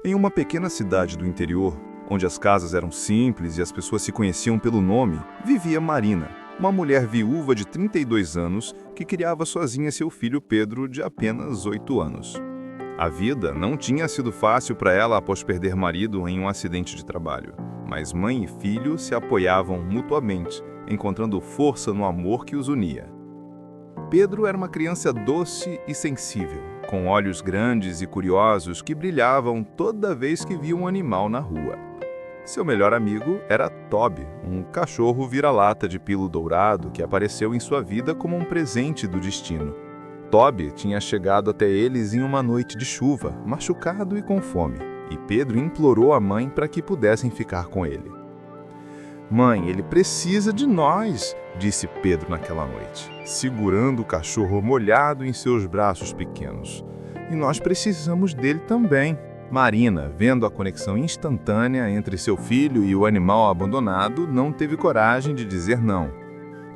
Em uma pequena cidade do interior, onde as casas eram simples e as pessoas se conheciam pelo nome, vivia Marina, uma mulher viúva de 32 anos que criava sozinha seu filho Pedro, de apenas 8 anos. A vida não tinha sido fácil para ela após perder marido em um acidente de trabalho, mas mãe e filho se apoiavam mutuamente, encontrando força no amor que os unia. Pedro era uma criança doce e sensível, com olhos grandes e curiosos que brilhavam toda vez que via um animal na rua. Seu melhor amigo era Toby, um cachorro vira-lata de pelo dourado que apareceu em sua vida como um presente do destino. Toby tinha chegado até eles em uma noite de chuva, machucado e com fome, e Pedro implorou à mãe para que pudessem ficar com ele. "Mãe, ele precisa de nós", disse Pedro naquela noite, segurando o cachorro molhado em seus braços pequenos. "E nós precisamos dele também." Marina, vendo a conexão instantânea entre seu filho e o animal abandonado, não teve coragem de dizer não.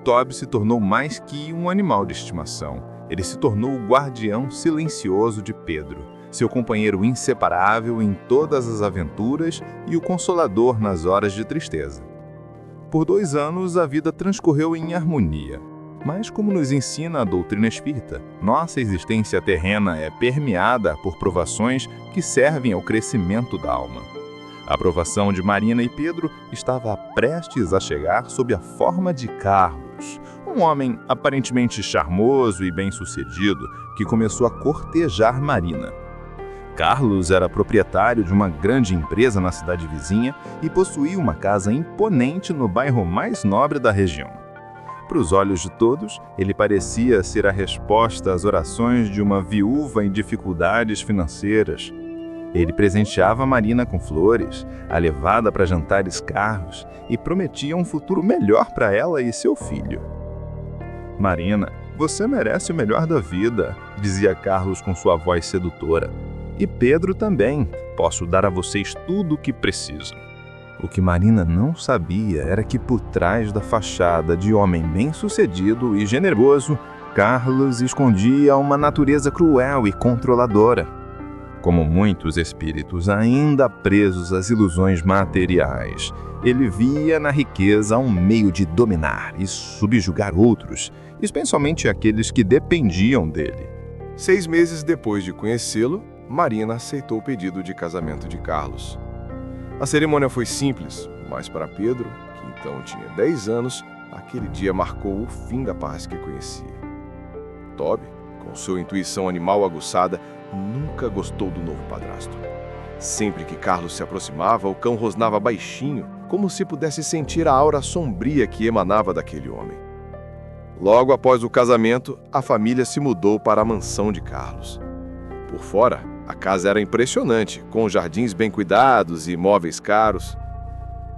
Toby se tornou mais que um animal de estimação. Ele se tornou o guardião silencioso de Pedro, seu companheiro inseparável em todas as aventuras e o consolador nas horas de tristeza. Por 2 anos, a vida transcorreu em harmonia. Mas, como nos ensina a doutrina espírita, nossa existência terrena é permeada por provações que servem ao crescimento da alma. A provação de Marina e Pedro estava prestes a chegar sob a forma de Carlos, um homem aparentemente charmoso e bem-sucedido que começou a cortejar Marina. Carlos era proprietário de uma grande empresa na cidade vizinha e possuía uma casa imponente no bairro mais nobre da região. Para os olhos de todos, ele parecia ser a resposta às orações de uma viúva em dificuldades financeiras. Ele presenteava Marina com flores, a levava para jantares caros e prometia um futuro melhor para ela e seu filho. "Marina, você merece o melhor da vida", dizia Carlos com sua voz sedutora. "E Pedro também. Posso dar a vocês tudo o que precisam." O que Marina não sabia era que por trás da fachada de homem bem-sucedido e generoso, Carlos escondia uma natureza cruel e controladora. Como muitos espíritos ainda presos às ilusões materiais, ele via na riqueza um meio de dominar e subjugar outros, especialmente aqueles que dependiam dele. 6 meses depois de conhecê-lo, Marina aceitou o pedido de casamento de Carlos. A cerimônia foi simples, mas para Pedro, que então tinha 10 anos, aquele dia marcou o fim da paz que conhecia. Toby, com sua intuição animal aguçada, nunca gostou do novo padrasto. Sempre que Carlos se aproximava, o cão rosnava baixinho, como se pudesse sentir a aura sombria que emanava daquele homem. Logo após o casamento, a família se mudou para a mansão de Carlos. Por fora, a casa era impressionante, com jardins bem cuidados e móveis caros.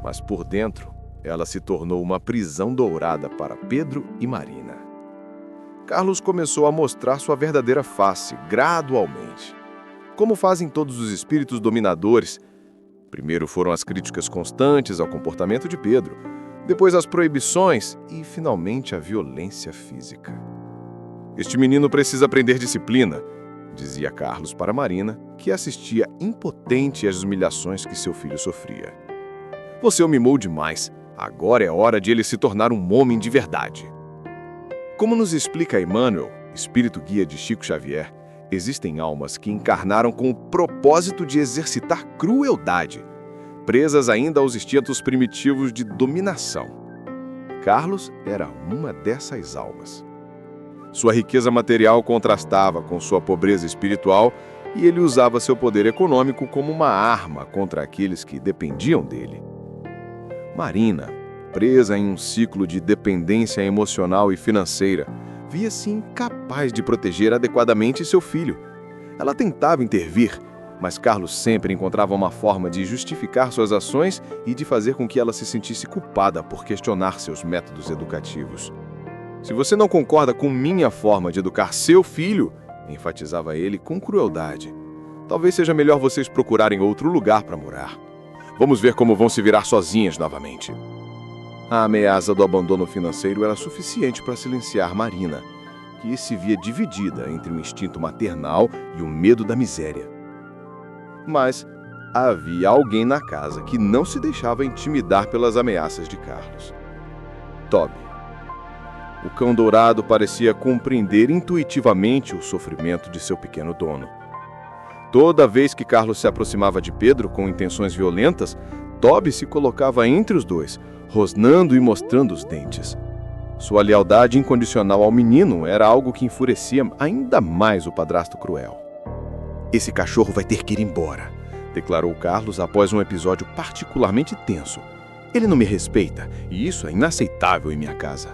Mas por dentro, ela se tornou uma prisão dourada para Pedro e Marina. Carlos começou a mostrar sua verdadeira face, gradualmente. Como fazem todos os espíritos dominadores, primeiro foram as críticas constantes ao comportamento de Pedro, depois as proibições e, finalmente, a violência física. "Este menino precisa aprender disciplina", dizia Carlos para Marina, que assistia impotente às humilhações que seu filho sofria. "Você o mimou demais. Agora é hora de ele se tornar um homem de verdade." Como nos explica Emmanuel, espírito guia de Chico Xavier, existem almas que encarnaram com o propósito de exercitar crueldade, presas ainda aos instintos primitivos de dominação. Carlos era uma dessas almas. Sua riqueza material contrastava com sua pobreza espiritual e ele usava seu poder econômico como uma arma contra aqueles que dependiam dele. Marina, presa em um ciclo de dependência emocional e financeira, via-se incapaz de proteger adequadamente seu filho. Ela tentava intervir, mas Carlos sempre encontrava uma forma de justificar suas ações e de fazer com que ela se sentisse culpada por questionar seus métodos educativos. "Se você não concorda com minha forma de educar seu filho", enfatizava ele com crueldade, "talvez seja melhor vocês procurarem outro lugar para morar. Vamos ver como vão se virar sozinhas novamente." A ameaça do abandono financeiro era suficiente para silenciar Marina, que se via dividida entre o instinto maternal e o medo da miséria. Mas havia alguém na casa que não se deixava intimidar pelas ameaças de Carlos. Toby. O cão dourado parecia compreender intuitivamente o sofrimento de seu pequeno dono. Toda vez que Carlos se aproximava de Pedro com intenções violentas, Toby se colocava entre os dois, rosnando e mostrando os dentes. Sua lealdade incondicional ao menino era algo que enfurecia ainda mais o padrasto cruel. "Esse cachorro vai ter que ir embora", declarou Carlos após um episódio particularmente tenso. "Ele não me respeita, e isso é inaceitável em minha casa."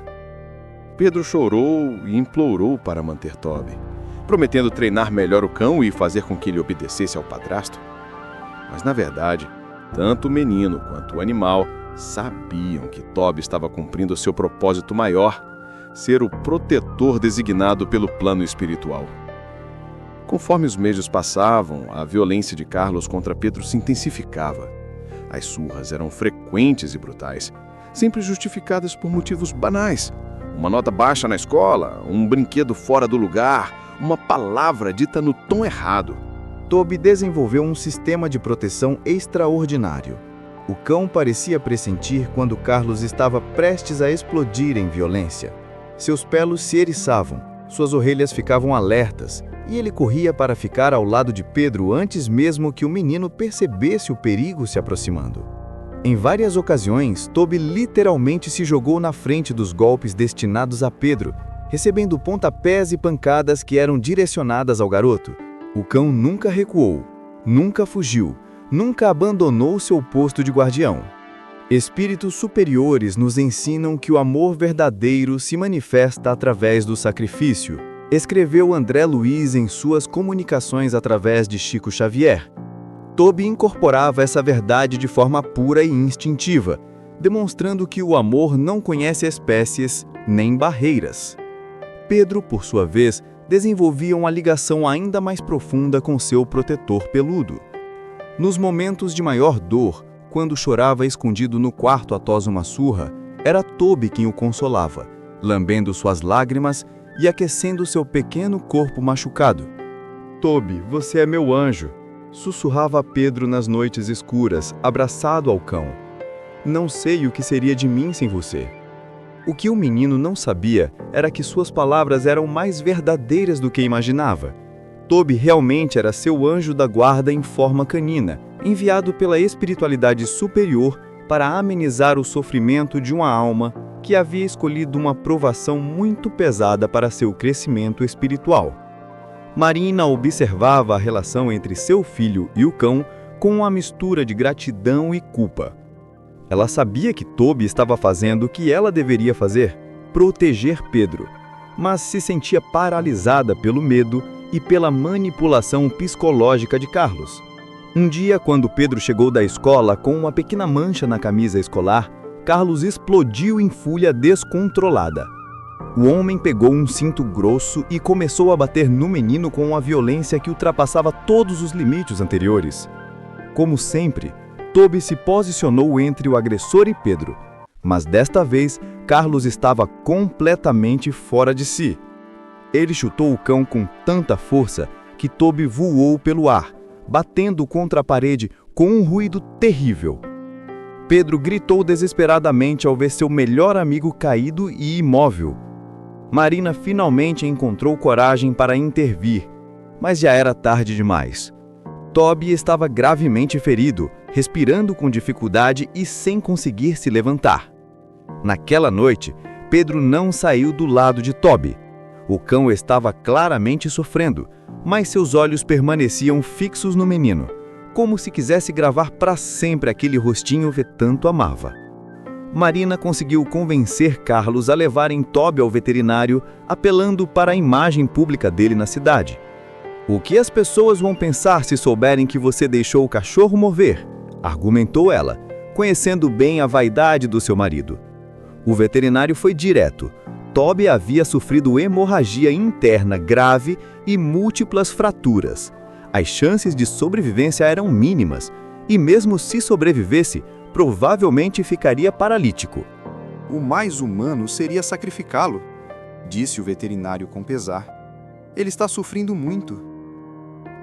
Pedro chorou e implorou para manter Toby, prometendo treinar melhor o cão e fazer com que ele obedecesse ao padrasto. Mas, na verdade, tanto o menino quanto o animal sabiam que Toby estava cumprindo seu propósito maior, ser o protetor designado pelo plano espiritual. Conforme os meses passavam, a violência de Carlos contra Pedro se intensificava. As surras eram frequentes e brutais, sempre justificadas por motivos banais. Uma nota baixa na escola, um brinquedo fora do lugar, uma palavra dita no tom errado. Toby desenvolveu um sistema de proteção extraordinário. O cão parecia pressentir quando Carlos estava prestes a explodir em violência. Seus pelos se eriçavam, suas orelhas ficavam alertas, e ele corria para ficar ao lado de Pedro antes mesmo que o menino percebesse o perigo se aproximando. Em várias ocasiões, Toby literalmente se jogou na frente dos golpes destinados a Pedro, recebendo pontapés e pancadas que eram direcionadas ao garoto. O cão nunca recuou, nunca fugiu, nunca abandonou seu posto de guardião. Espíritos superiores nos ensinam que o amor verdadeiro se manifesta através do sacrifício, escreveu André Luiz em suas comunicações através de Chico Xavier. Toby incorporava essa verdade de forma pura e instintiva, demonstrando que o amor não conhece espécies nem barreiras. Pedro, por sua vez, desenvolvia uma ligação ainda mais profunda com seu protetor peludo. Nos momentos de maior dor, quando chorava escondido no quarto após uma surra, era Toby quem o consolava, lambendo suas lágrimas e aquecendo seu pequeno corpo machucado. "Toby, você é meu anjo", sussurrava Pedro nas noites escuras, abraçado ao cão. "Não sei o que seria de mim sem você." O que o menino não sabia era que suas palavras eram mais verdadeiras do que imaginava. Toby realmente era seu anjo da guarda em forma canina, enviado pela espiritualidade superior para amenizar o sofrimento de uma alma que havia escolhido uma provação muito pesada para seu crescimento espiritual. Marina observava a relação entre seu filho e o cão com uma mistura de gratidão e culpa. Ela sabia que Toby estava fazendo o que ela deveria fazer, proteger Pedro, mas se sentia paralisada pelo medo e pela manipulação psicológica de Carlos. Um dia, quando Pedro chegou da escola com uma pequena mancha na camisa escolar, Carlos explodiu em fúria descontrolada. O homem pegou um cinto grosso e começou a bater no menino com uma violência que ultrapassava todos os limites anteriores. Como sempre, Toby se posicionou entre o agressor e Pedro, mas desta vez Carlos estava completamente fora de si. Ele chutou o cão com tanta força que Toby voou pelo ar, batendo contra a parede com um ruído terrível. Pedro gritou desesperadamente ao ver seu melhor amigo caído e imóvel. Marina finalmente encontrou coragem para intervir, mas já era tarde demais. Toby estava gravemente ferido, respirando com dificuldade e sem conseguir se levantar. Naquela noite, Pedro não saiu do lado de Toby. O cão estava claramente sofrendo, mas seus olhos permaneciam fixos no menino, como se quisesse gravar para sempre aquele rostinho que tanto amava. Marina conseguiu convencer Carlos a levarem Toby ao veterinário, apelando para a imagem pública dele na cidade. "O que as pessoas vão pensar se souberem que você deixou o cachorro morrer?", argumentou ela, conhecendo bem a vaidade do seu marido. O veterinário foi direto. Toby havia sofrido hemorragia interna grave e múltiplas fraturas. As chances de sobrevivência eram mínimas, e mesmo se sobrevivesse, provavelmente ficaria paralítico. "O mais humano seria sacrificá-lo", disse o veterinário com pesar. "Ele está sofrendo muito."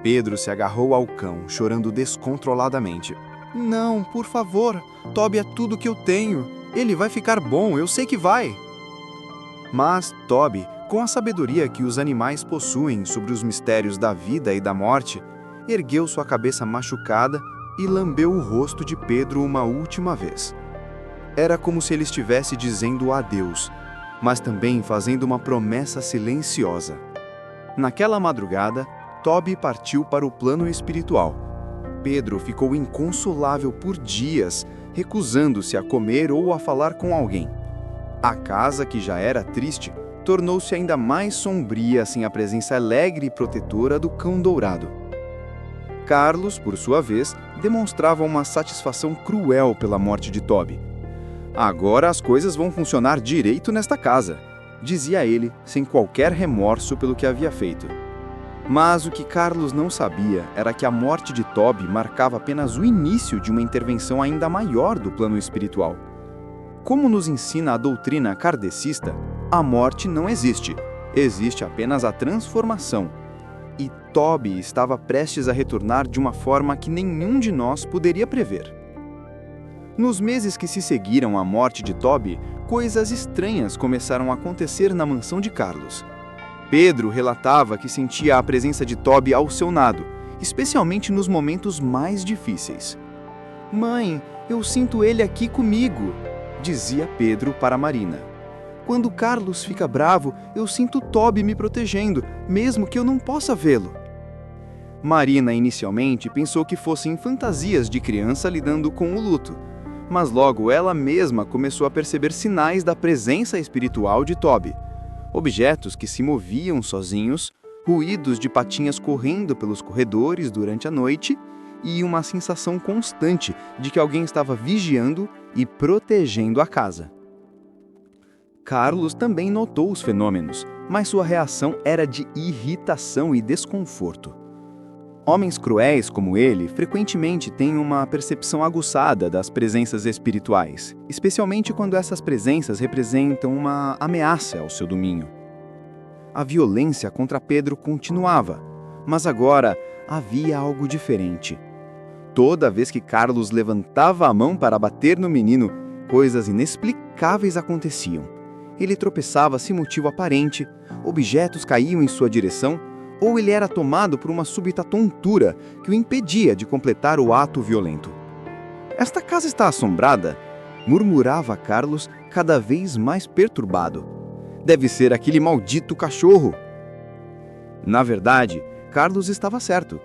Pedro se agarrou ao cão, chorando descontroladamente. Não, por favor, Toby é tudo que eu tenho. Ele vai ficar bom, eu sei que vai. Mas Toby, com a sabedoria que os animais possuem sobre os mistérios da vida e da morte, ergueu sua cabeça machucada e lambeu o rosto de Pedro uma última vez. Era como se ele estivesse dizendo adeus, mas também fazendo uma promessa silenciosa. Naquela madrugada, Toby partiu para o plano espiritual. Pedro ficou inconsolável por dias, recusando-se a comer ou a falar com alguém. A casa, que já era triste, tornou-se ainda mais sombria sem a presença alegre e protetora do cão dourado. Carlos, por sua vez, demonstrava uma satisfação cruel pela morte de Toby. Agora as coisas vão funcionar direito nesta casa, dizia ele, sem qualquer remorso pelo que havia feito. Mas o que Carlos não sabia era que a morte de Toby marcava apenas o início de uma intervenção ainda maior do plano espiritual. Como nos ensina a doutrina kardecista, a morte não existe, existe apenas a transformação. E Toby estava prestes a retornar de uma forma que nenhum de nós poderia prever. Nos meses que se seguiram à morte de Toby, coisas estranhas começaram a acontecer na mansão de Carlos. Pedro relatava que sentia a presença de Toby ao seu lado, especialmente nos momentos mais difíceis. "Mãe, eu sinto ele aqui comigo", dizia Pedro para Marina. "Quando Carlos fica bravo, eu sinto Toby me protegendo, mesmo que eu não possa vê-lo." Marina inicialmente pensou que fossem fantasias de criança lidando com o luto, mas logo ela mesma começou a perceber sinais da presença espiritual de Toby. Objetos que se moviam sozinhos, ruídos de patinhas correndo pelos corredores durante a noite e uma sensação constante de que alguém estava vigiando e protegendo a casa. Carlos também notou os fenômenos, mas sua reação era de irritação e desconforto. Homens cruéis como ele frequentemente têm uma percepção aguçada das presenças espirituais, especialmente quando essas presenças representam uma ameaça ao seu domínio. A violência contra Pedro continuava, mas agora havia algo diferente. Toda vez que Carlos levantava a mão para bater no menino, coisas inexplicáveis aconteciam. Ele tropeçava sem motivo aparente, objetos caíam em sua direção, ou ele era tomado por uma súbita tontura que o impedia de completar o ato violento. "Esta casa está assombrada", murmurava Carlos, cada vez mais perturbado. "Deve ser aquele maldito cachorro." Na verdade, Carlos estava certo.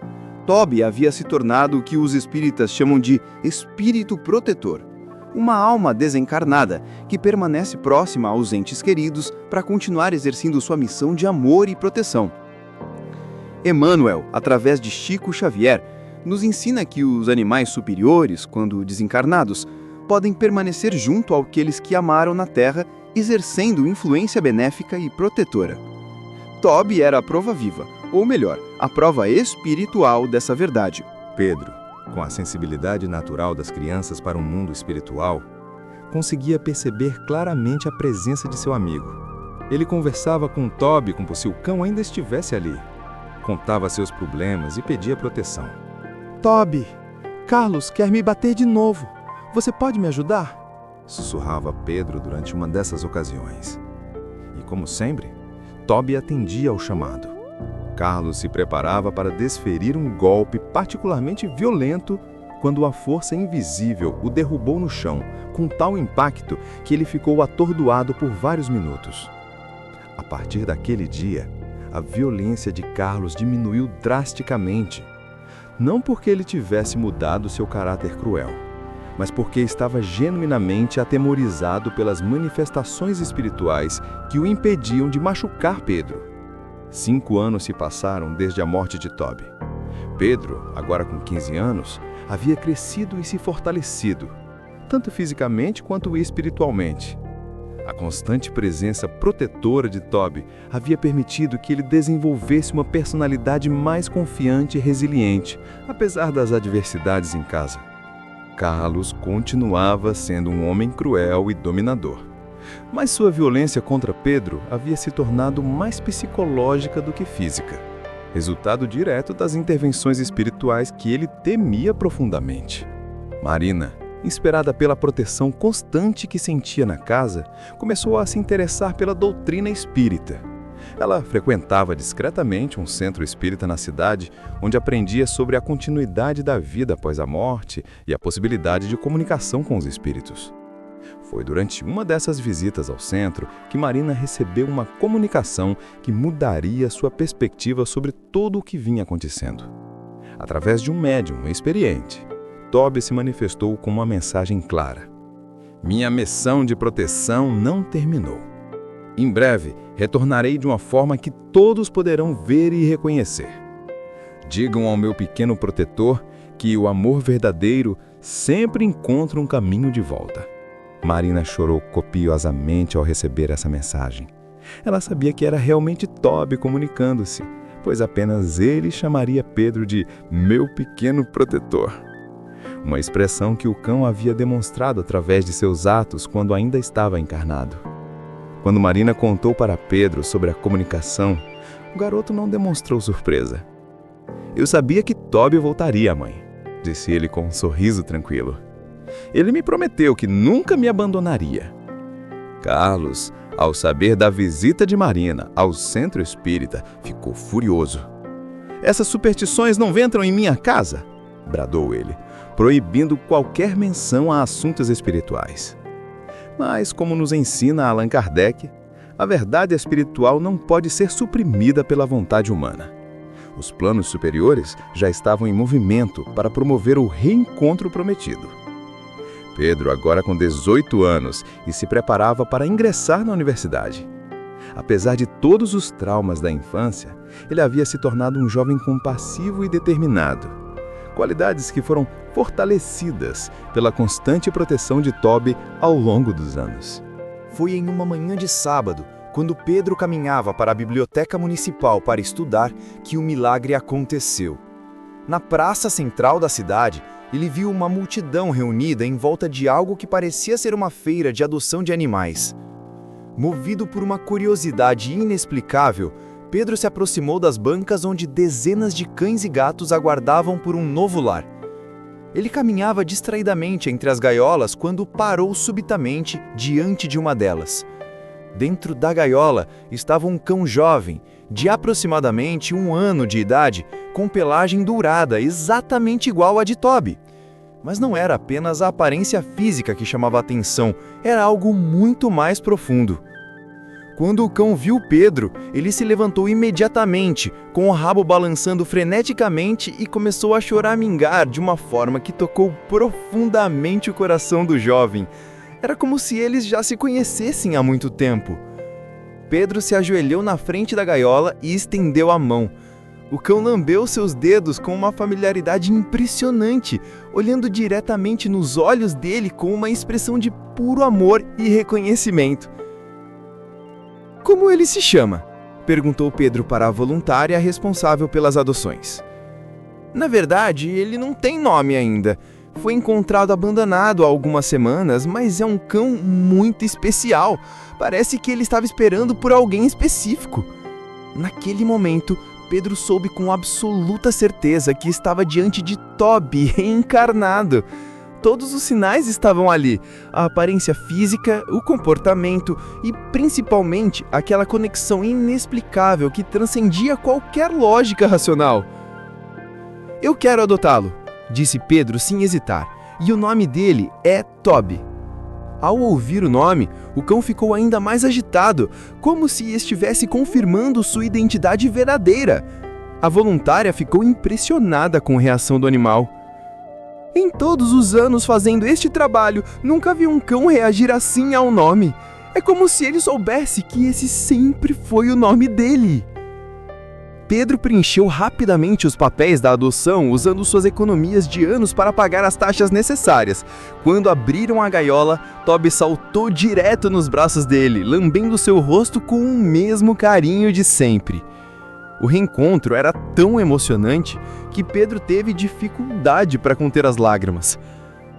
Toby havia se tornado o que os espíritas chamam de espírito protetor, uma alma desencarnada que permanece próxima aos entes queridos para continuar exercendo sua missão de amor e proteção. Emmanuel, através de Chico Xavier, nos ensina que os animais superiores, quando desencarnados, podem permanecer junto àqueles que amaram na Terra, exercendo influência benéfica e protetora. Toby era a prova viva, ou melhor, a prova espiritual dessa verdade. Pedro, com a sensibilidade natural das crianças para o mundo espiritual, conseguia perceber claramente a presença de seu amigo. Ele conversava com Toby como se o cão ainda estivesse ali. Contava seus problemas e pedia proteção. "Toby, Carlos quer me bater de novo. Você pode me ajudar?" sussurrava Pedro durante uma dessas ocasiões. E como sempre, Toby atendia ao chamado. Carlos se preparava para desferir um golpe particularmente violento quando a força invisível o derrubou no chão com tal impacto que ele ficou atordoado por vários minutos. A partir daquele dia, a violência de Carlos diminuiu drasticamente. Não porque ele tivesse mudado seu caráter cruel, mas porque estava genuinamente atemorizado pelas manifestações espirituais que o impediam de machucar Pedro. 5 anos se passaram desde a morte de Toby. Pedro, agora com 15 anos, havia crescido e se fortalecido, tanto fisicamente quanto espiritualmente. A constante presença protetora de Toby havia permitido que ele desenvolvesse uma personalidade mais confiante e resiliente, apesar das adversidades em casa. Carlos continuava sendo um homem cruel e dominador, mas sua violência contra Pedro havia se tornado mais psicológica do que física. resultado direto das intervenções espirituais que ele temia profundamente. Marina, inspirada pela proteção constante que sentia na casa, começou a se interessar pela doutrina espírita. Ela frequentava discretamente um centro espírita na cidade, onde aprendia sobre a continuidade da vida após a morte e a possibilidade de comunicação com os espíritos. Foi durante uma dessas visitas ao centro que Marina recebeu uma comunicação que mudaria sua perspectiva sobre tudo o que vinha acontecendo. Através de um médium experiente, Toby se manifestou com uma mensagem clara: "Minha missão de proteção não terminou. Em breve, retornarei de uma forma que todos poderão ver e reconhecer. Digam ao meu pequeno protetor que o amor verdadeiro sempre encontra um caminho de volta." Marina chorou copiosamente ao receber essa mensagem. Ela sabia que era realmente Toby comunicando-se, pois apenas ele chamaria Pedro de "meu pequeno protetor", uma expressão que o cão havia demonstrado através de seus atos quando ainda estava encarnado. Quando Marina contou para Pedro sobre a comunicação, o garoto não demonstrou surpresa. "Eu sabia que Toby voltaria, mãe", disse ele com um sorriso tranquilo. "Ele me prometeu que nunca me abandonaria." Carlos, ao saber da visita de Marina ao centro espírita, ficou furioso. "Essas superstições não entram em minha casa", bradou ele, proibindo qualquer menção a assuntos espirituais. Mas, como nos ensina Allan Kardec, a verdade espiritual não pode ser suprimida pela vontade humana. Os planos superiores já estavam em movimento para promover o reencontro prometido. Pedro, agora com 18 anos, e se preparava para ingressar na universidade. Apesar de todos os traumas da infância, ele havia se tornado um jovem compassivo e determinado, qualidades que foram fortalecidas pela constante proteção de Toby ao longo dos anos. Foi em uma manhã de sábado, quando Pedro caminhava para a biblioteca municipal para estudar, que o milagre aconteceu. Na praça central da cidade, ele viu uma multidão reunida em volta de algo que parecia ser uma feira de adoção de animais. Movido por uma curiosidade inexplicável, Pedro se aproximou das bancas onde dezenas de cães e gatos aguardavam por um novo lar. Ele caminhava distraidamente entre as gaiolas quando parou subitamente diante de uma delas. Dentro da gaiola estava um cão jovem, de aproximadamente 1 ano de idade, com pelagem dourada, exatamente igual à de Toby. Mas não era apenas a aparência física que chamava a atenção, era algo muito mais profundo. Quando o cão viu Pedro, ele se levantou imediatamente, com o rabo balançando freneticamente e começou a choramingar de uma forma que tocou profundamente o coração do jovem. Era como se eles já se conhecessem há muito tempo. Pedro se ajoelhou na frente da gaiola e estendeu a mão. O cão lambeu seus dedos com uma familiaridade impressionante, olhando diretamente nos olhos dele com uma expressão de puro amor e reconhecimento. "Como ele se chama?", perguntou Pedro para a voluntária responsável pelas adoções. "Na verdade, ele não tem nome ainda. Foi encontrado abandonado há algumas semanas, mas é um cão muito especial. Parece que ele estava esperando por alguém específico." Naquele momento, Pedro soube com absoluta certeza que estava diante de Toby reencarnado. Todos os sinais estavam ali: a aparência física, o comportamento e, principalmente, aquela conexão inexplicável que transcendia qualquer lógica racional. "Eu quero adotá-lo", disse Pedro sem hesitar, "e o nome dele é Toby." Ao ouvir o nome, o cão ficou ainda mais agitado, como se estivesse confirmando sua identidade verdadeira. A voluntária ficou impressionada com a reação do animal. "Em todos os anos fazendo este trabalho, nunca vi um cão reagir assim ao nome. É como se ele soubesse que esse sempre foi o nome dele." Pedro preencheu rapidamente os papéis da adoção usando suas economias de anos para pagar as taxas necessárias. Quando abriram a gaiola, Toby saltou direto nos braços dele, lambendo seu rosto com o mesmo carinho de sempre. O reencontro era tão emocionante que Pedro teve dificuldade para conter as lágrimas.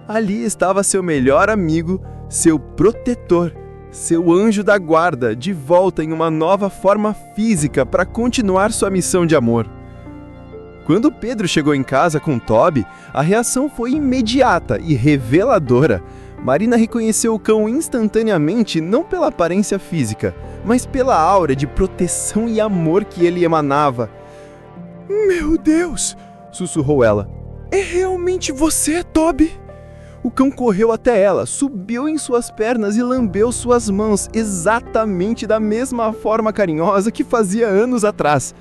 Ali estava seu melhor amigo, seu protetor, seu anjo da guarda, de volta em uma nova forma física para continuar sua missão de amor. Quando Pedro chegou em casa com Toby, a reação foi imediata e reveladora. Marina reconheceu o cão instantaneamente não pela aparência física, mas pela aura de proteção e amor que ele emanava. "Meu Deus!" sussurrou ela. "É realmente você, Toby?" O cão correu até ela, subiu em suas pernas e lambeu suas mãos, exatamente da mesma forma carinhosa que fazia anos atrás.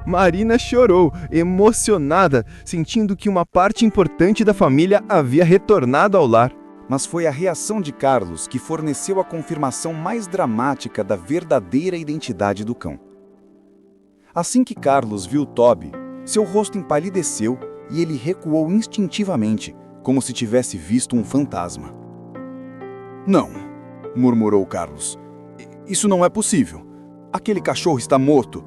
Marina chorou, emocionada, sentindo que uma parte importante da família havia retornado ao lar. Mas foi a reação de Carlos que forneceu a confirmação mais dramática da verdadeira identidade do cão. Assim que Carlos viu Toby, seu rosto empalideceu e ele recuou instintivamente, como se tivesse visto um fantasma. "Não", murmurou Carlos. "Isso não é possível. Aquele cachorro está morto."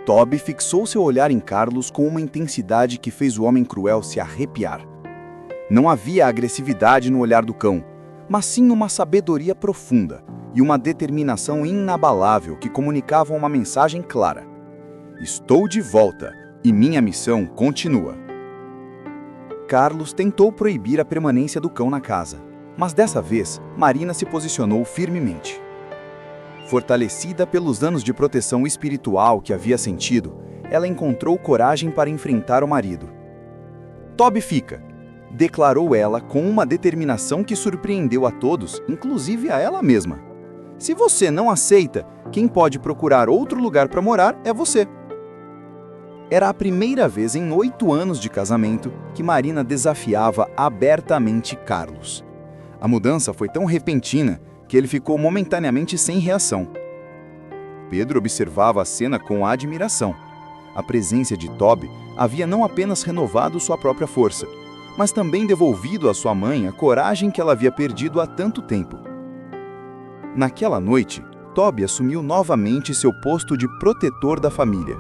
Toby fixou seu olhar em Carlos com uma intensidade que fez o homem cruel se arrepiar. Não havia agressividade no olhar do cão, mas sim uma sabedoria profunda e uma determinação inabalável que comunicavam uma mensagem clara: "Estou de volta e minha missão continua." Carlos tentou proibir a permanência do cão na casa, mas dessa vez Marina se posicionou firmemente. Fortalecida pelos anos de proteção espiritual que havia sentido, ela encontrou coragem para enfrentar o marido. "Toby fica", declarou ela com uma determinação que surpreendeu a todos, inclusive a ela mesma. "Se você não aceita, quem pode procurar outro lugar para morar é você." Era a primeira vez em 8 anos de casamento que Marina desafiava abertamente Carlos. A mudança foi tão repentina que ele ficou momentaneamente sem reação. Pedro observava a cena com admiração. A presença de Toby havia não apenas renovado sua própria força, mas também devolvido à sua mãe a coragem que ela havia perdido há tanto tempo. Naquela noite, Toby assumiu novamente seu posto de protetor da família.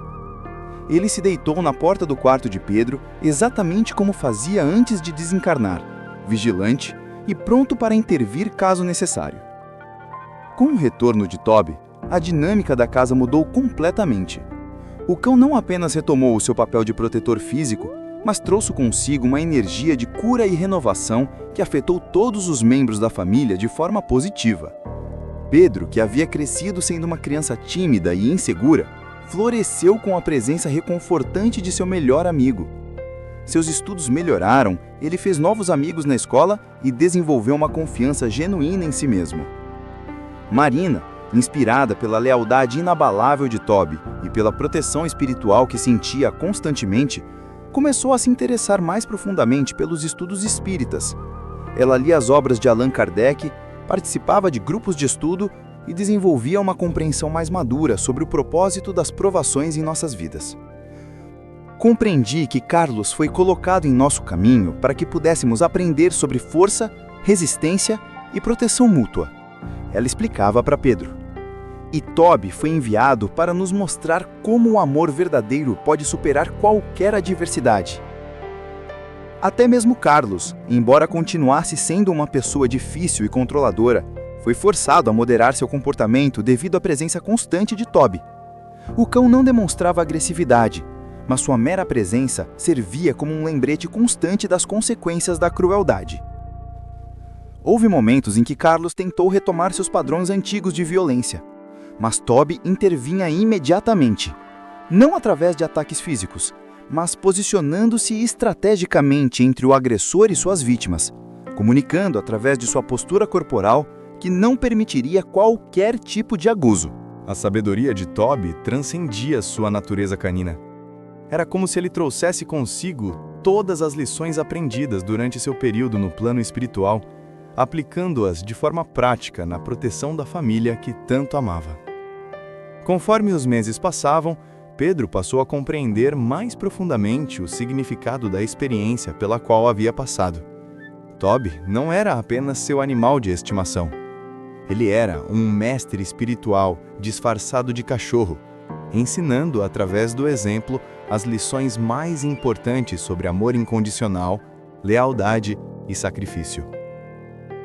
Ele se deitou na porta do quarto de Pedro, exatamente como fazia antes de desencarnar, vigilante e pronto para intervir caso necessário. Com o retorno de Toby, a dinâmica da casa mudou completamente. O cão não apenas retomou o seu papel de protetor físico, mas trouxe consigo uma energia de cura e renovação que afetou todos os membros da família de forma positiva. Pedro, que havia crescido sendo uma criança tímida e insegura, floresceu com a presença reconfortante de seu melhor amigo. Seus estudos melhoraram, ele fez novos amigos na escola e desenvolveu uma confiança genuína em si mesmo. Marina, inspirada pela lealdade inabalável de Toby e pela proteção espiritual que sentia constantemente, começou a se interessar mais profundamente pelos estudos espíritas. Ela lia as obras de Allan Kardec, participava de grupos de estudo e desenvolvia uma compreensão mais madura sobre o propósito das provações em nossas vidas. Compreendi que Carlos foi colocado em nosso caminho para que pudéssemos aprender sobre força, resistência e proteção mútua. Ela explicava para Pedro. E Toby foi enviado para nos mostrar como o amor verdadeiro pode superar qualquer adversidade. Até mesmo Carlos, embora continuasse sendo uma pessoa difícil e controladora, foi forçado a moderar seu comportamento devido à presença constante de Toby. O cão não demonstrava agressividade, mas sua mera presença servia como um lembrete constante das consequências da crueldade. Houve momentos em que Carlos tentou retomar seus padrões antigos de violência, mas Toby intervinha imediatamente, não através de ataques físicos, mas posicionando-se estrategicamente entre o agressor e suas vítimas, comunicando através de sua postura corporal que não permitiria qualquer tipo de abuso. A sabedoria de Toby transcendia sua natureza canina. Era como se ele trouxesse consigo todas as lições aprendidas durante seu período no plano espiritual, aplicando-as de forma prática na proteção da família que tanto amava. Conforme os meses passavam, Pedro passou a compreender mais profundamente o significado da experiência pela qual havia passado. Toby não era apenas seu animal de estimação. Ele era um mestre espiritual disfarçado de cachorro, ensinando através do exemplo as lições mais importantes sobre amor incondicional, lealdade e sacrifício.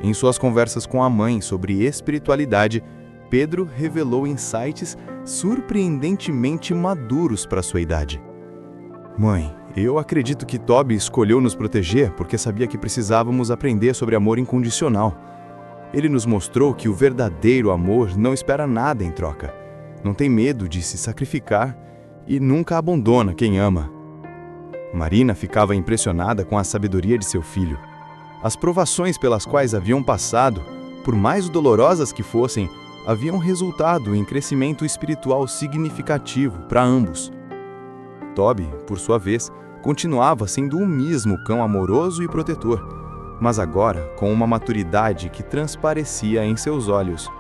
Em suas conversas com a mãe sobre espiritualidade, Pedro revelou insights surpreendentemente maduros para sua idade. Mãe, eu acredito que Toby escolheu nos proteger porque sabia que precisávamos aprender sobre amor incondicional. Ele nos mostrou que o verdadeiro amor não espera nada em troca, não tem medo de se sacrificar e nunca abandona quem ama. Marina ficava impressionada com a sabedoria de seu filho. As provações pelas quais haviam passado, por mais dolorosas que fossem, haviam resultado em crescimento espiritual significativo para ambos. Toby, por sua vez, continuava sendo o mesmo cão amoroso e protetor, mas agora com uma maturidade que transparecia em seus olhos.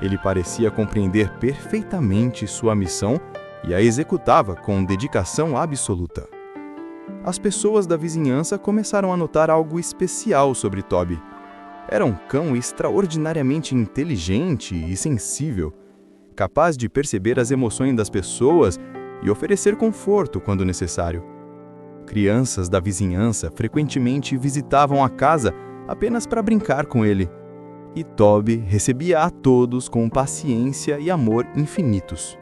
Ele parecia compreender perfeitamente sua missão e a executava com dedicação absoluta. As pessoas da vizinhança começaram a notar algo especial sobre Toby. Era um cão extraordinariamente inteligente e sensível, capaz de perceber as emoções das pessoas e oferecer conforto quando necessário. Crianças da vizinhança frequentemente visitavam a casa apenas para brincar com ele, e Toby recebia a todos com paciência e amor infinitos.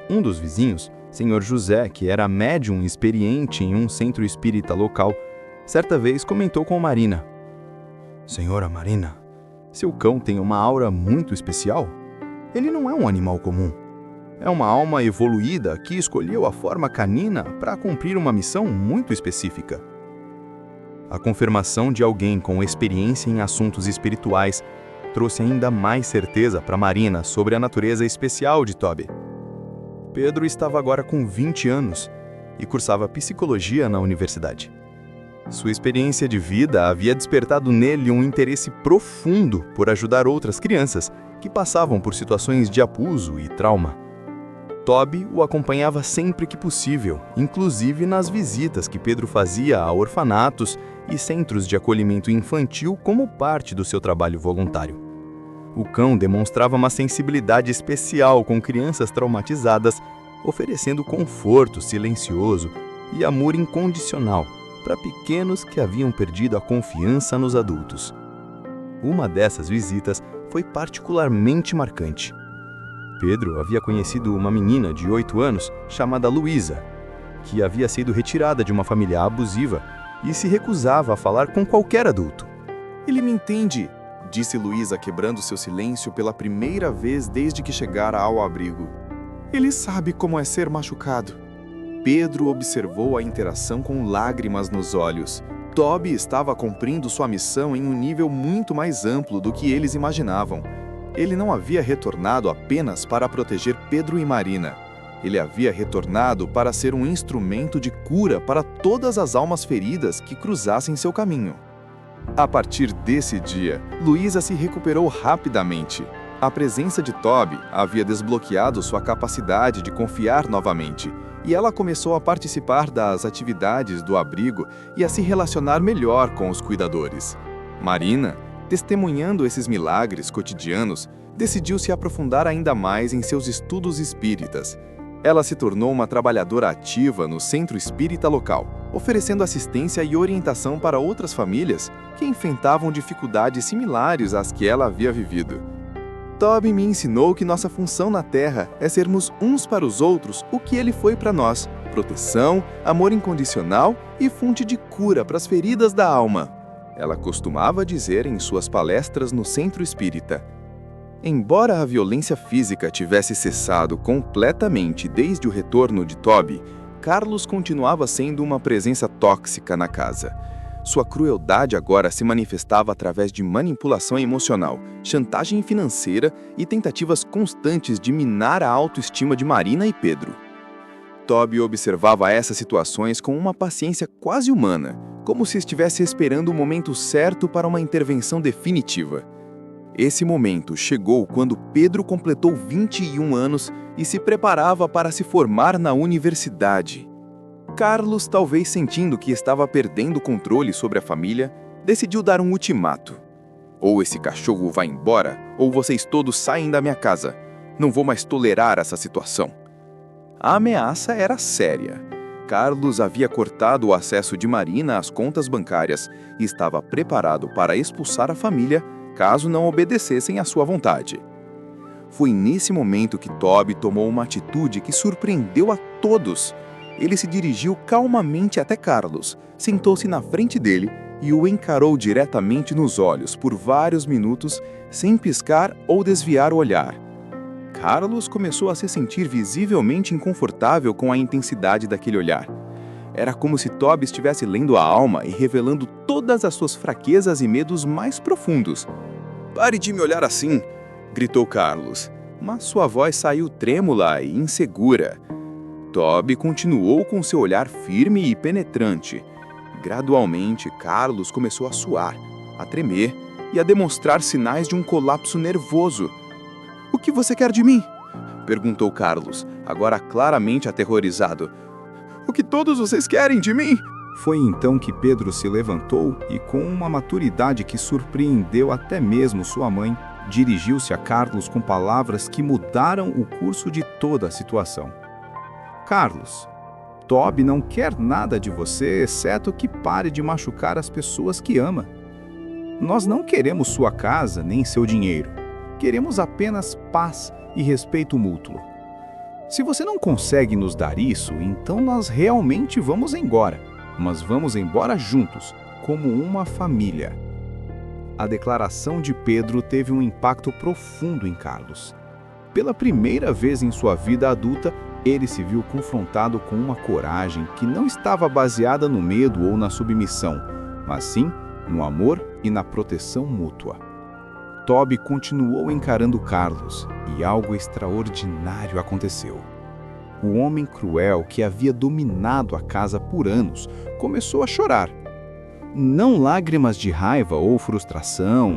Um dos vizinhos, Sr. José, que era médium experiente em um centro espírita local, certa vez comentou com Marina: Senhora Marina, seu cão tem uma aura muito especial. Ele não é um animal comum. É uma alma evoluída que escolheu a forma canina para cumprir uma missão muito específica. A confirmação de alguém com experiência em assuntos espirituais trouxe ainda mais certeza para Marina sobre a natureza especial de Toby. Pedro estava agora com 20 anos e cursava psicologia na universidade. Sua experiência de vida havia despertado nele um interesse profundo por ajudar outras crianças que passavam por situações de abuso e trauma. Toby o acompanhava sempre que possível, inclusive nas visitas que Pedro fazia a orfanatos e centros de acolhimento infantil como parte do seu trabalho voluntário. O cão demonstrava uma sensibilidade especial com crianças traumatizadas, oferecendo conforto silencioso e amor incondicional para pequenos que haviam perdido a confiança nos adultos. Uma dessas visitas foi particularmente marcante. Pedro havia conhecido uma menina de 8 anos chamada Luísa, que havia sido retirada de uma família abusiva e se recusava a falar com qualquer adulto. Ele me entende, disse Luísa, quebrando seu silêncio pela primeira vez desde que chegara ao abrigo. Ele sabe como é ser machucado. Pedro observou a interação com lágrimas nos olhos. Toby estava cumprindo sua missão em um nível muito mais amplo do que eles imaginavam. Ele não havia retornado apenas para proteger Pedro e Marina. Ele havia retornado para ser um instrumento de cura para todas as almas feridas que cruzassem seu caminho. A partir desse dia, Luísa se recuperou rapidamente. A presença de Toby havia desbloqueado sua capacidade de confiar novamente, e ela começou a participar das atividades do abrigo e a se relacionar melhor com os cuidadores. Marina, testemunhando esses milagres cotidianos, decidiu se aprofundar ainda mais em seus estudos espíritas. Ela se tornou uma trabalhadora ativa no centro espírita local, oferecendo assistência e orientação para outras famílias que enfrentavam dificuldades similares às que ela havia vivido. Toby me ensinou que nossa função na Terra é sermos uns para os outros o que ele foi para nós: proteção, amor incondicional e fonte de cura para as feridas da alma. Ela costumava dizer em suas palestras no centro espírita. Embora a violência física tivesse cessado completamente desde o retorno de Toby, Carlos continuava sendo uma presença tóxica na casa. Sua crueldade agora se manifestava através de manipulação emocional, chantagem financeira e tentativas constantes de minar a autoestima de Marina e Pedro. Toby observava essas situações com uma paciência quase humana, como se estivesse esperando o momento certo para uma intervenção definitiva. Esse momento chegou quando Pedro completou 21 anos e se preparava para se formar na universidade. Carlos, talvez sentindo que estava perdendo o controle sobre a família, decidiu dar um ultimato. Ou esse cachorro vai embora, ou vocês todos saem da minha casa. Não vou mais tolerar essa situação. A ameaça era séria. Carlos havia cortado o acesso de Marina às contas bancárias e estava preparado para expulsar a família caso não obedecessem à sua vontade. Foi nesse momento que Toby tomou uma atitude que surpreendeu a todos. Ele se dirigiu calmamente até Carlos, sentou-se na frente dele e o encarou diretamente nos olhos por vários minutos, sem piscar ou desviar o olhar. Carlos começou a se sentir visivelmente inconfortável com a intensidade daquele olhar. Era como se Toby estivesse lendo a alma e revelando todas as suas fraquezas e medos mais profundos. "Pare de me olhar assim!" gritou Carlos, mas sua voz saiu trêmula e insegura. Toby continuou com seu olhar firme e penetrante. Gradualmente, Carlos começou a suar, a tremer e a demonstrar sinais de um colapso nervoso. "O que você quer de mim?" perguntou Carlos, agora claramente aterrorizado. "O que todos vocês querem de mim?" Foi então que Pedro se levantou e, com uma maturidade que surpreendeu até mesmo sua mãe, dirigiu-se a Carlos com palavras que mudaram o curso de toda a situação. "Carlos, Toby não quer nada de você, exceto que pare de machucar as pessoas que ama. Nós não queremos sua casa nem seu dinheiro. Queremos apenas paz e respeito mútuo. Se você não consegue nos dar isso, então nós realmente vamos embora. Mas vamos embora juntos, como uma família." A declaração de Pedro teve um impacto profundo em Carlos. Pela primeira vez em sua vida adulta, ele se viu confrontado com uma coragem que não estava baseada no medo ou na submissão, mas sim no amor e na proteção mútua. Toby continuou encarando Carlos e algo extraordinário aconteceu. O homem cruel que havia dominado a casa por anos começou a chorar. Não lágrimas de raiva ou frustração,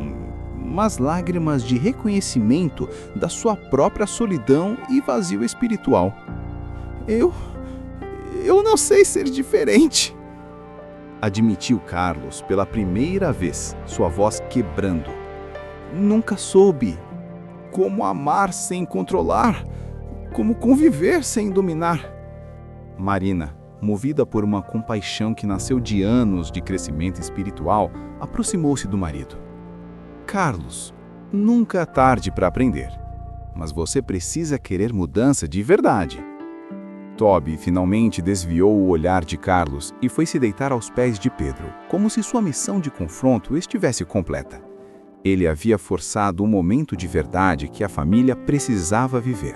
mas lágrimas de reconhecimento da sua própria solidão e vazio espiritual. Eu não sei ser diferente", admitiu Carlos pela primeira vez, sua voz quebrando. "Nunca soube como amar sem controlar, como conviver sem dominar." Marina, movida por uma compaixão que nasceu de anos de crescimento espiritual, aproximou-se do marido. "Carlos, nunca é tarde para aprender, mas você precisa querer mudança de verdade." Toby finalmente desviou o olhar de Carlos e foi se deitar aos pés de Pedro, como se sua missão de confronto estivesse completa. Ele havia forçado um momento de verdade que a família precisava viver.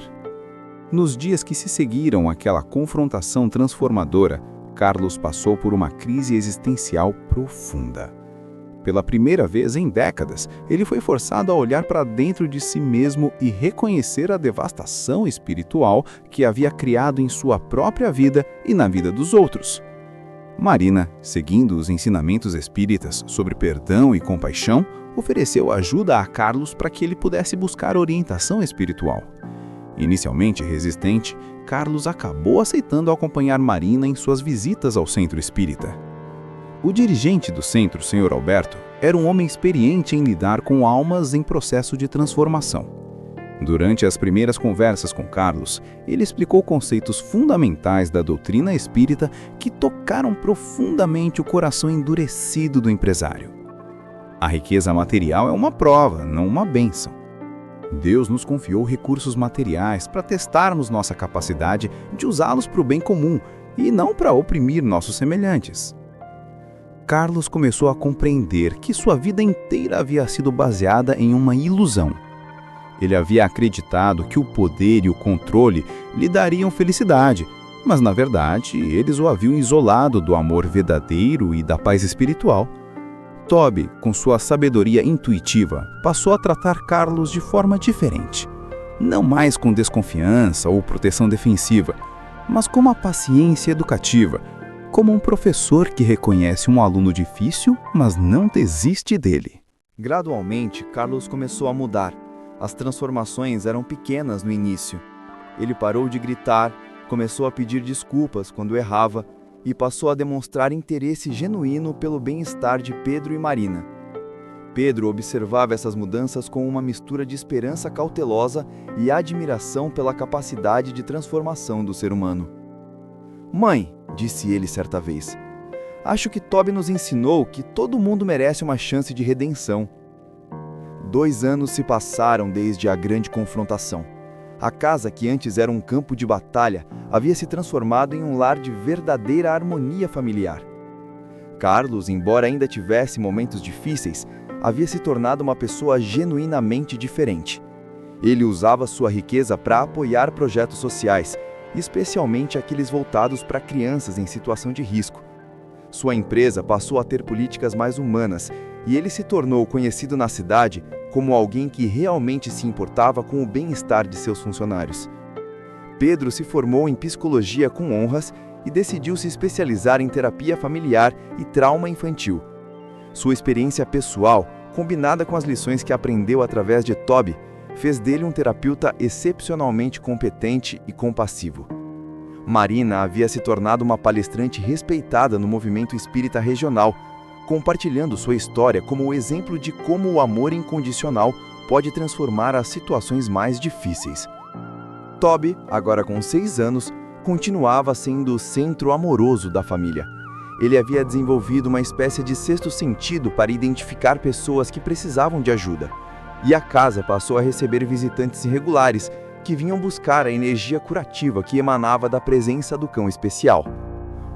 Nos dias que se seguiram àquela confrontação transformadora, Carlos passou por uma crise existencial profunda. Pela primeira vez em décadas, ele foi forçado a olhar para dentro de si mesmo e reconhecer a devastação espiritual que havia criado em sua própria vida e na vida dos outros. Marina, seguindo os ensinamentos espíritas sobre perdão e compaixão, ofereceu ajuda a Carlos para que ele pudesse buscar orientação espiritual. Inicialmente resistente, Carlos acabou aceitando acompanhar Marina em suas visitas ao centro espírita. O dirigente do centro, Sr. Alberto, era um homem experiente em lidar com almas em processo de transformação. Durante as primeiras conversas com Carlos, ele explicou conceitos fundamentais da doutrina espírita que tocaram profundamente o coração endurecido do empresário. A riqueza material é uma prova, não uma bênção. Deus nos confiou recursos materiais para testarmos nossa capacidade de usá-los para o bem comum e não para oprimir nossos semelhantes. Carlos começou a compreender que sua vida inteira havia sido baseada em uma ilusão. Ele havia acreditado que o poder e o controle lhe dariam felicidade, mas na verdade eles o haviam isolado do amor verdadeiro e da paz espiritual. Toby, com sua sabedoria intuitiva, passou a tratar Carlos de forma diferente. Não mais com desconfiança ou proteção defensiva, mas com uma paciência educativa, como um professor que reconhece um aluno difícil, mas não desiste dele. Gradualmente, Carlos começou a mudar. As transformações eram pequenas no início. Ele parou de gritar, começou a pedir desculpas quando errava, e passou a demonstrar interesse genuíno pelo bem-estar de Pedro e Marina. Pedro observava essas mudanças com uma mistura de esperança cautelosa e admiração pela capacidade de transformação do ser humano. "Mãe", disse ele certa vez, "acho que Toby nos ensinou que todo mundo merece uma chance de redenção." 2 anos se passaram desde a grande confrontação. A casa, que antes era um campo de batalha, havia se transformado em um lar de verdadeira harmonia familiar. Carlos, embora ainda tivesse momentos difíceis, havia se tornado uma pessoa genuinamente diferente. Ele usava sua riqueza para apoiar projetos sociais, especialmente aqueles voltados para crianças em situação de risco. Sua empresa passou a ter políticas mais humanas e ele se tornou conhecido na cidade como alguém que realmente se importava com o bem-estar de seus funcionários. Pedro se formou em psicologia com honras e decidiu se especializar em terapia familiar e trauma infantil. Sua experiência pessoal, combinada com as lições que aprendeu através de Toby, fez dele um terapeuta excepcionalmente competente e compassivo. Marina havia se tornado uma palestrante respeitada no movimento espírita regional, compartilhando sua história como o exemplo de como o amor incondicional pode transformar as situações mais difíceis. Toby, agora com 6 anos, continuava sendo o centro amoroso da família. Ele havia desenvolvido uma espécie de sexto sentido para identificar pessoas que precisavam de ajuda. E a casa passou a receber visitantes irregulares que vinham buscar a energia curativa que emanava da presença do cão especial.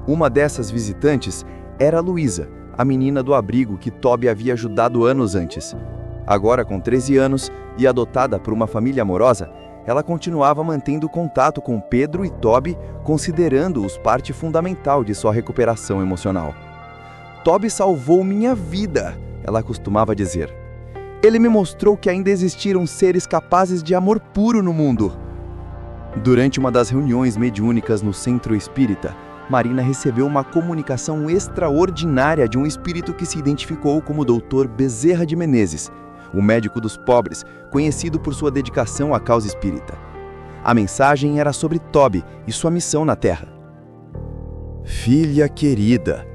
Uma dessas visitantes era Luísa, a menina do abrigo que Toby havia ajudado anos antes. Agora com 13 anos e adotada por uma família amorosa, ela continuava mantendo contato com Pedro e Toby, considerando-os parte fundamental de sua recuperação emocional. "Toby salvou minha vida", ela costumava dizer. "Ele me mostrou que ainda existiram seres capazes de amor puro no mundo." Durante uma das reuniões mediúnicas no Centro Espírita, Marina recebeu uma comunicação extraordinária de um espírito que se identificou como Dr. Bezerra de Menezes, o médico dos pobres, conhecido por sua dedicação à causa espírita. A mensagem era sobre Toby e sua missão na Terra. "Filha querida,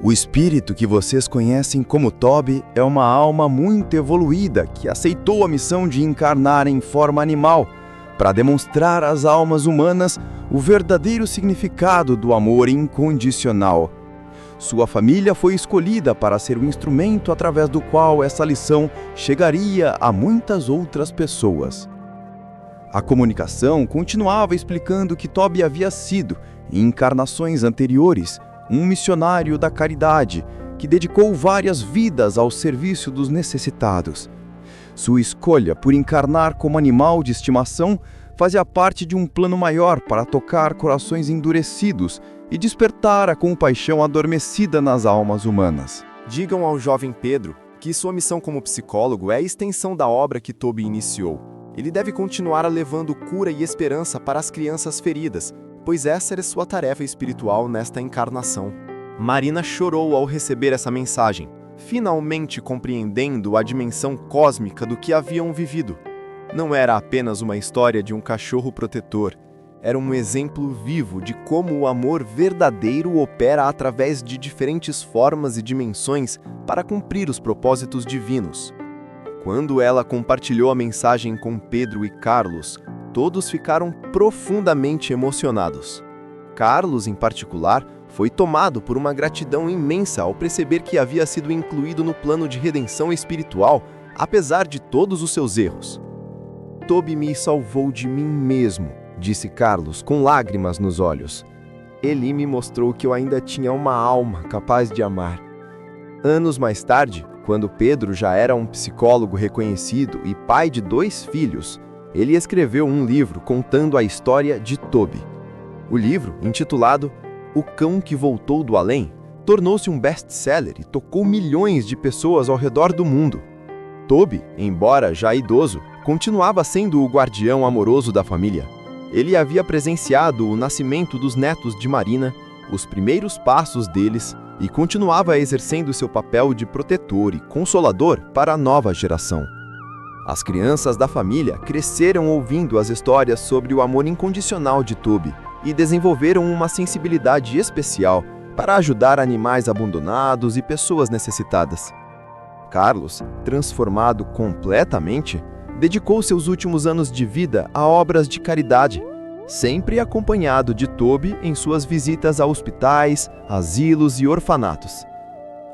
o espírito que vocês conhecem como Toby é uma alma muito evoluída que aceitou a missão de encarnar em forma animal para demonstrar às almas humanas o verdadeiro significado do amor incondicional. Sua família foi escolhida para ser o instrumento através do qual essa lição chegaria a muitas outras pessoas." A comunicação continuava explicando que Toby havia sido, em encarnações anteriores, um missionário da caridade que dedicou várias vidas ao serviço dos necessitados. Sua escolha por encarnar como animal de estimação fazia parte de um plano maior para tocar corações endurecidos e despertar a compaixão adormecida nas almas humanas. Digam ao jovem Pedro que sua missão como psicólogo é a extensão da obra que Toby iniciou. Ele deve continuar levando cura e esperança para as crianças feridas, pois essa era sua tarefa espiritual nesta encarnação. Marina chorou ao receber essa mensagem, finalmente compreendendo a dimensão cósmica do que haviam vivido. Não era apenas uma história de um cachorro protetor, era um exemplo vivo de como o amor verdadeiro opera através de diferentes formas e dimensões para cumprir os propósitos divinos. Quando ela compartilhou a mensagem com Pedro e Carlos, todos ficaram profundamente emocionados. Carlos, em particular, foi tomado por uma gratidão imensa ao perceber que havia sido incluído no plano de redenção espiritual, apesar de todos os seus erros. "Toby me salvou de mim mesmo", disse Carlos, com lágrimas nos olhos. "Ele me mostrou que eu ainda tinha uma alma capaz de amar." Anos mais tarde, quando Pedro já era um psicólogo reconhecido e pai de 2 filhos, ele escreveu um livro contando a história de Toby. O livro, intitulado O Cão que Voltou do Além, tornou-se um best-seller e tocou milhões de pessoas ao redor do mundo. Toby, embora já idoso, continuava sendo o guardião amoroso da família. Ele havia presenciado o nascimento dos netos de Marina, os primeiros passos deles, e continuava exercendo seu papel de protetor e consolador para a nova geração. As crianças da família cresceram ouvindo as histórias sobre o amor incondicional de Toby e desenvolveram uma sensibilidade especial para ajudar animais abandonados e pessoas necessitadas. Carlos, transformado completamente, dedicou seus últimos anos de vida a obras de caridade, sempre acompanhado de Toby em suas visitas a hospitais, asilos e orfanatos.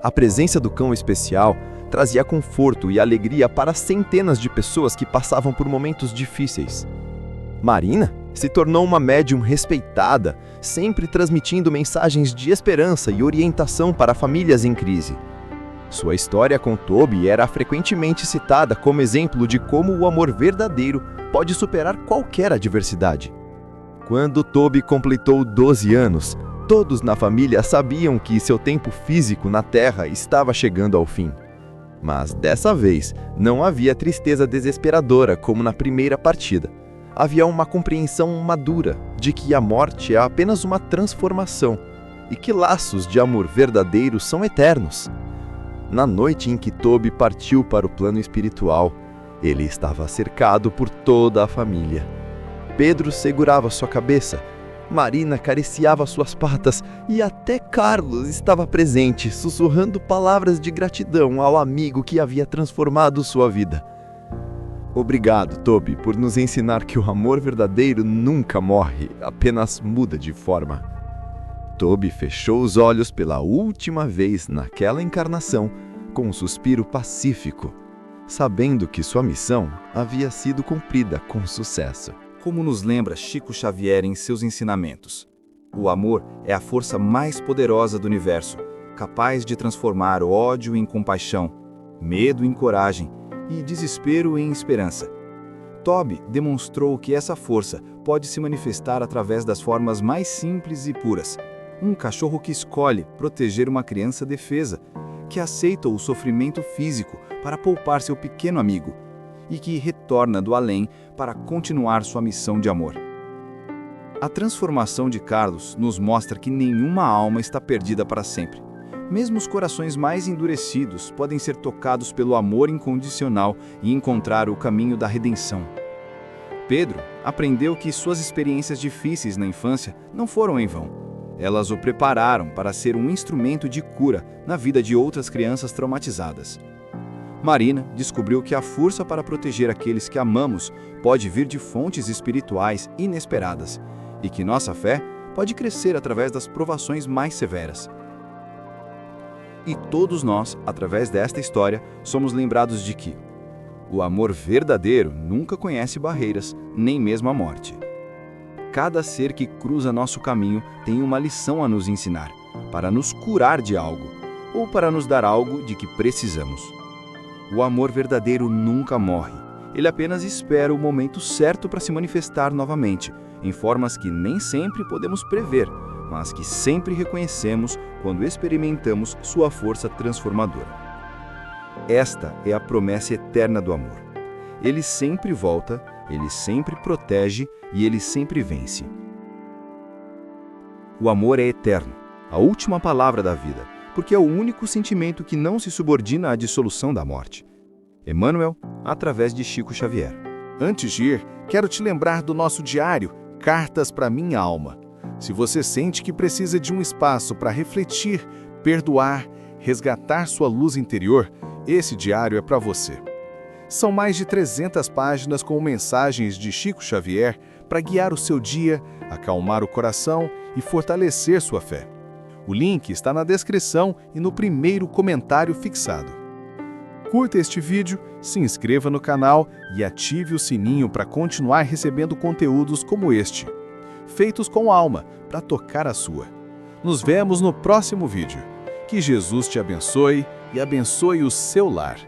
A presença do cão especial trazia conforto e alegria para centenas de pessoas que passavam por momentos difíceis. Marina se tornou uma médium respeitada, sempre transmitindo mensagens de esperança e orientação para famílias em crise. Sua história com Toby era frequentemente citada como exemplo de como o amor verdadeiro pode superar qualquer adversidade. Quando Toby completou 12 anos, todos na família sabiam que seu tempo físico na Terra estava chegando ao fim. Mas dessa vez, não havia tristeza desesperadora como na primeira partida. Havia uma compreensão madura de que a morte é apenas uma transformação e que laços de amor verdadeiro são eternos. Na noite em que Toby partiu para o plano espiritual, ele estava cercado por toda a família. Pedro segurava sua cabeça, Marina acariciava suas patas e até Carlos estava presente, sussurrando palavras de gratidão ao amigo que havia transformado sua vida. Obrigado, Toby, por nos ensinar que o amor verdadeiro nunca morre, apenas muda de forma. Toby fechou os olhos pela última vez naquela encarnação com um suspiro pacífico, sabendo que sua missão havia sido cumprida com sucesso. Como nos lembra Chico Xavier em seus ensinamentos, o amor é a força mais poderosa do universo, capaz de transformar o ódio em compaixão, medo em coragem e desespero em esperança. Toby demonstrou que essa força pode se manifestar através das formas mais simples e puras. Um cachorro que escolhe proteger uma criança defesa, que aceita o sofrimento físico para poupar seu pequeno amigo e que retorna do além para continuar sua missão de amor. A transformação de Carlos nos mostra que nenhuma alma está perdida para sempre. Mesmo os corações mais endurecidos podem ser tocados pelo amor incondicional e encontrar o caminho da redenção. Pedro aprendeu que suas experiências difíceis na infância não foram em vão. Elas o prepararam para ser um instrumento de cura na vida de outras crianças traumatizadas. Marina descobriu que a força para proteger aqueles que amamos pode vir de fontes espirituais inesperadas e que nossa fé pode crescer através das provações mais severas. E todos nós, através desta história, somos lembrados de que o amor verdadeiro nunca conhece barreiras, nem mesmo a morte. Cada ser que cruza nosso caminho tem uma lição a nos ensinar, para nos curar de algo, ou para nos dar algo de que precisamos. O amor verdadeiro nunca morre, ele apenas espera o momento certo para se manifestar novamente, em formas que nem sempre podemos prever, mas que sempre reconhecemos quando experimentamos sua força transformadora. Esta é a promessa eterna do amor. Ele sempre volta, ele sempre protege e ele sempre vence. O amor é eterno, a última palavra da vida, porque é o único sentimento que não se subordina à dissolução da morte. Emmanuel, através de Chico Xavier. Antes de ir, quero te lembrar do nosso diário, Cartas para Minha Alma. Se você sente que precisa de um espaço para refletir, perdoar, resgatar sua luz interior, esse diário é para você. São mais de 300 páginas com mensagens de Chico Xavier para guiar o seu dia, acalmar o coração e fortalecer sua fé. O link está na descrição e no primeiro comentário fixado. Curta este vídeo, se inscreva no canal e ative o sininho para continuar recebendo conteúdos como este, feitos com alma, para tocar a sua. Nos vemos no próximo vídeo. Que Jesus te abençoe e abençoe o seu lar.